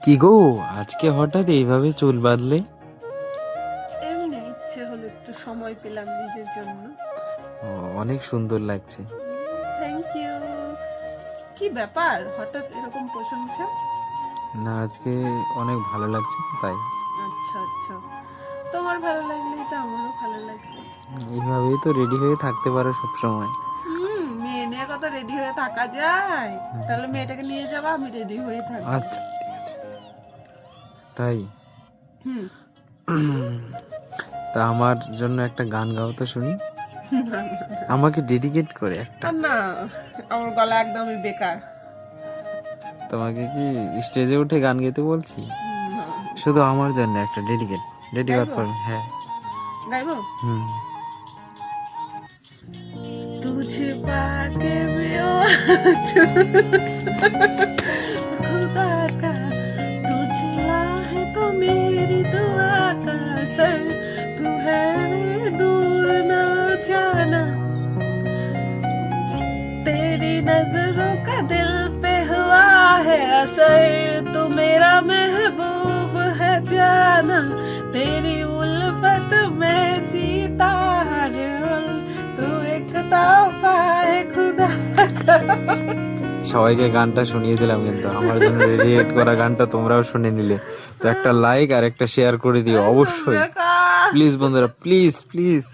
কি গো, আজকে হঠাৎ এইভাবে চুল বাঁধলে? এমনি ইচ্ছে হলো, একটু সময় পেলাম নিজের জন্য। ও, অনেক সুন্দর লাগছে। Thank you. কি ব্যাপার, হঠাৎ এরকম প্রশংসা? না, আজকে অনেক ভালো লাগছে তো তাই। আচ্ছা আচ্ছা, তোমার ভালো লাগলেই তো আমারও ভালো লাগবে। এইভাবেই তো রেডি হয়ে থাকতে পারো সব সময়। মেয়ে নিয়ে কত রেডি হয়ে থাকা যায়? তাহলে মেয়েটাকে নিয়ে যাবা, আমি রেডি হয়ে থাকবো। আচ্ছা, ঠিক আছে। তাই? হুম। তা আমার জন্য একটা গান গাও তো শুনি, আমাকে ডেডিকেট করে একটা। আর না, আমার গলা একদমই বেকার। তোমাকে কি স্টেজে উঠে গান গাইতে বলছি? না। শুধু আমার জন্য একটা ডেডিকেট গাইবো? For me. হ্যাঁ। গাইবো? হুম। तुझे पाके मैं खुदा का तुझला है तो मेरी दुआ का सर तू है दूर ना जाना तेरी नजरों का दिल पे हुआ है असर तू मेरा महबूब है जाना तेरी उल्फत में जीता हर पल तू एक तोहफा है खुदा का। সবাইকে গানটা শুনিয়ে দিলাম, কিন্তু আমার জন্য ডেডিকেট করা গানটা তোমরাও শুনে নিলে। তো একটা লাইক আর একটা শেয়ার করে দিও অবশ্যই। বেকার। প্লিজ বন্ধুরা, প্লিজ প্লিজ।